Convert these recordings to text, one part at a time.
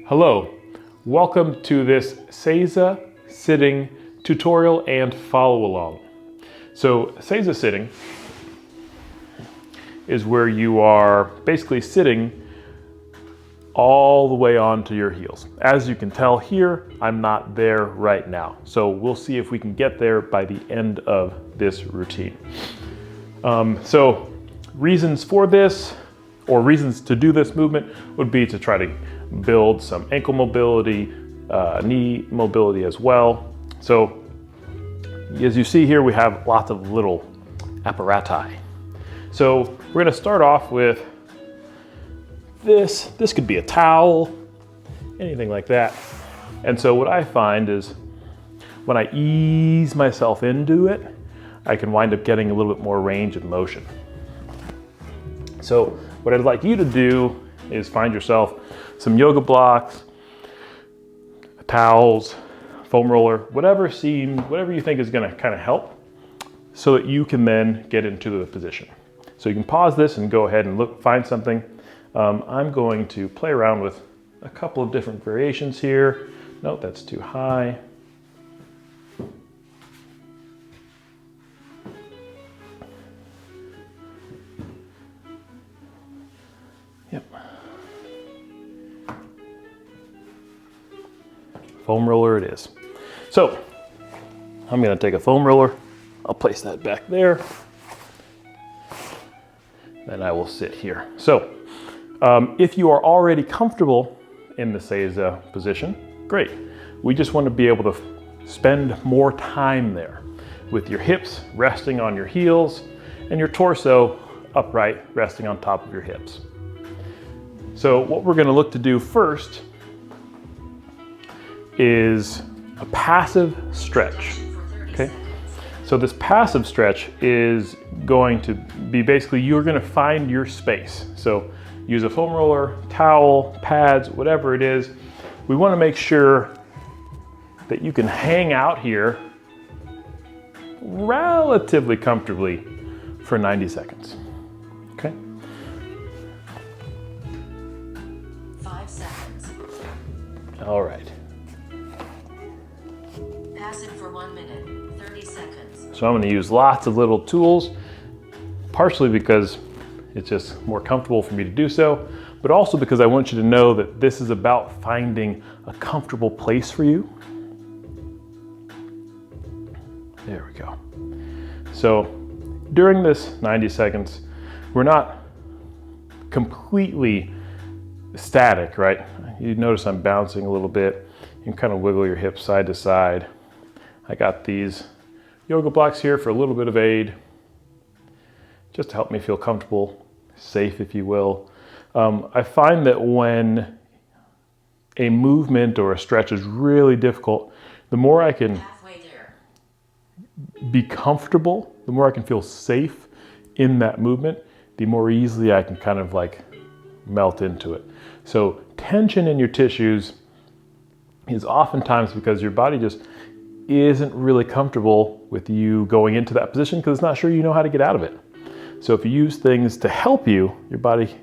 Hello, welcome to this Seiza sitting tutorial and follow along. So Seiza sitting is where you are basically sitting all the way onto your heels. As you can tell here, I'm not there right now. So we'll see if we can get there by the end of this routine. So reasons for this, or reasons to do this movement, would be to try to build some ankle mobility, knee mobility as well. So as you see here, we have lots of little apparati. So we're gonna start off with this. This could be a towel, anything like that. And so what I find is when I ease myself into it, I can wind up getting a little bit more range of motion. So what I'd like you to do is find yourself some yoga blocks, towels, foam roller, whatever you think is gonna kind of help so that you can then get into the position. So you can pause this and go ahead and find something. I'm going to play around with a couple of different variations here. Nope, that's too high. Yep. Foam roller it is. So I'm gonna take a foam roller. I'll place that back there. Then I will sit here. So if you are already comfortable in the Seiza position, great. We just want to be able to spend more time there with your hips resting on your heels and your torso upright resting on top of your hips. So what we're going to look to do first is a passive stretch, okay? So this passive stretch is going to be basically, you're going to find your space. So use a foam roller, towel, pads, whatever it is. We want to make sure that you can hang out here relatively comfortably for 90 seconds, okay? 5 seconds. All right. Passive for 1 minute, 30 seconds. So I'm going to use lots of little tools, partially because it's just more comfortable for me to do so, but also because I want you to know that this is about finding a comfortable place for you. There we go. So during this 90 seconds, we're not completely static, right? You notice I'm bouncing a little bit. You can kind of wiggle your hips side to side. I got these yoga blocks here for a little bit of aid, just to help me feel comfortable, safe, if you will. I find that when a movement or a stretch is really difficult, the more I can be comfortable, the more I can feel safe in that movement, the more easily I can kind of like melt into it. So tension in your tissues is oftentimes because your body just isn't really comfortable with you going into that position because it's not sure you know how to get out of it. So if you use things to help you, your body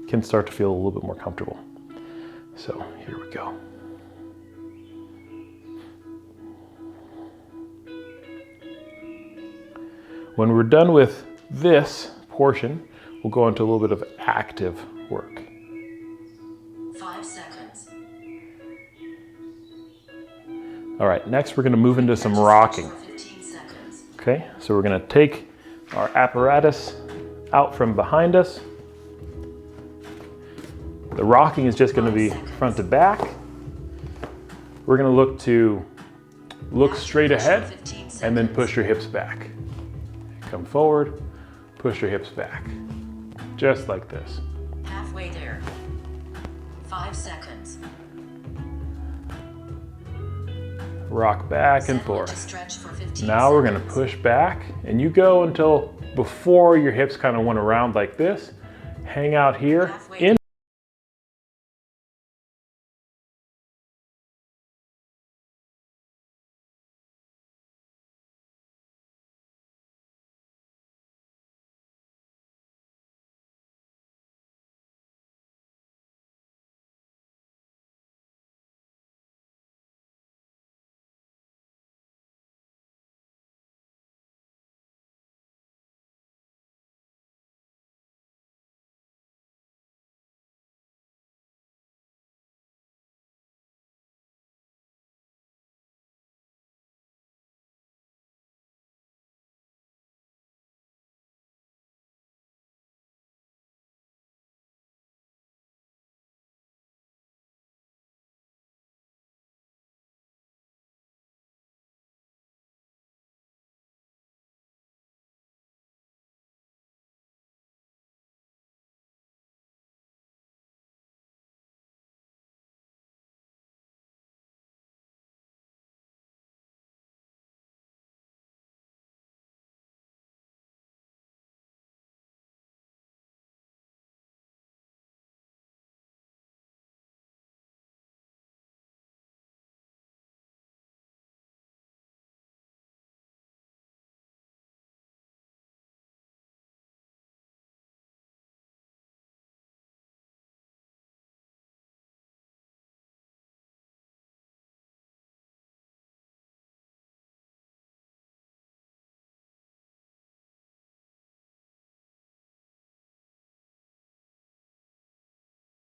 can start to feel a little bit more comfortable. So here we go. When we're done with this portion, we'll go into a little bit of active work. 5 seconds. All right, next we're gonna move into some rocking. 15 seconds. Okay, so we're gonna take our apparatus out from behind us. The rocking is just gonna be front to back. We're gonna look straight ahead and then push your hips back. Come forward, push your hips back. Just like this. Halfway there. 5 seconds. Rock back and Set forth. to stretch for 15 Now we're gonna seconds. push back and you go until before your hips kind of went around like this. Hang out here. Halfway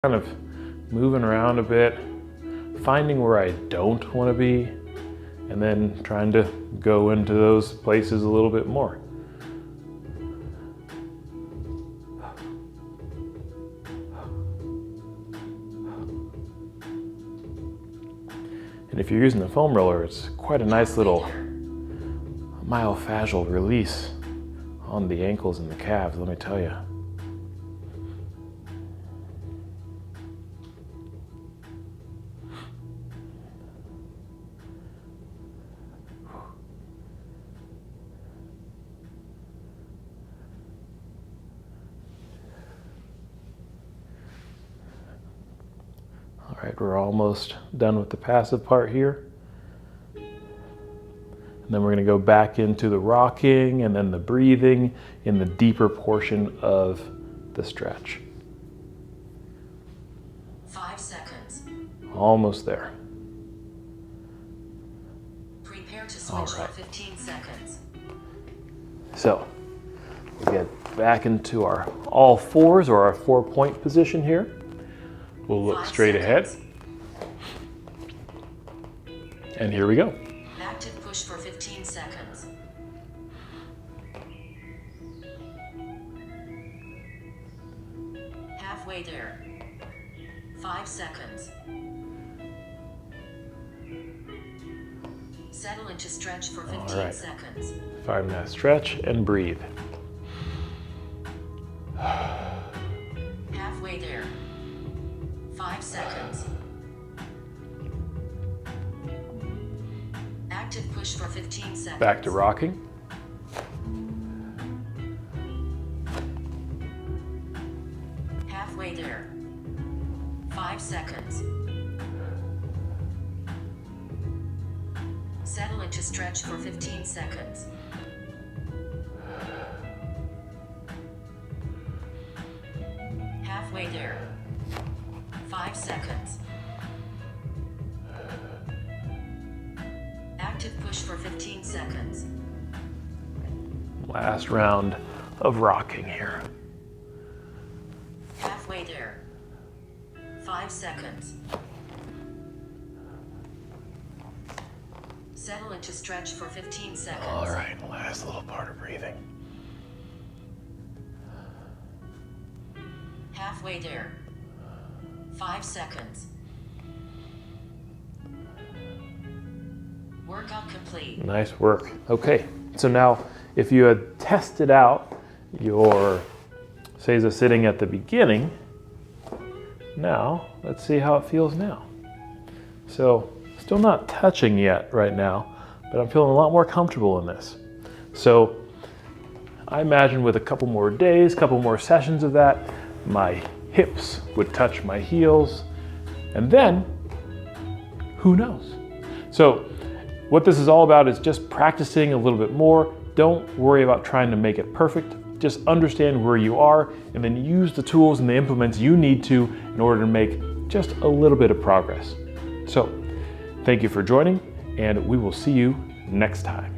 Kind of moving around a bit, finding where I don't want to be, and then trying to go into those places a little bit more. And if you're using the foam roller, it's quite a nice little myofascial release on the ankles and the calves, let me tell you. All right, we're almost done with the passive part here. And then we're going to go back into the rocking and then the breathing in the deeper portion of the stretch. 5 seconds. Almost there. Prepare to switch for 15 seconds. So we get back into our all fours or our 4-point position here. We'll look 5 straight ahead. seconds. And here we go. Active push for 15 seconds. Halfway there. 5 seconds. Settle into stretch for 15 right. seconds. 5-minute stretch and breathe. Halfway there. 5 seconds. Active push for 15 seconds. Back to rocking. Halfway there. 5 seconds. Settle into stretch for 15 seconds. Halfway there. 5 seconds. Active push for 15 seconds. Last round of rocking here. Halfway there. 5 seconds. Settle into stretch for 15 seconds. All right, last little part of breathing. Halfway there. 5 seconds. Workout complete. Nice work. Okay, so now if you had tested out your Seiza sitting at the beginning, now let's see how it feels now. So still not touching yet right now, but I'm feeling a lot more comfortable in this. So I imagine with a couple more days, couple more sessions of that, my hips would touch my heels, and then who knows? So what this is all about is just practicing a little bit more. Don't worry about trying to make it perfect. Just understand where you are and then use the tools and the implements you need to in order to make just a little bit of progress. So thank you for joining, and we will see you next time.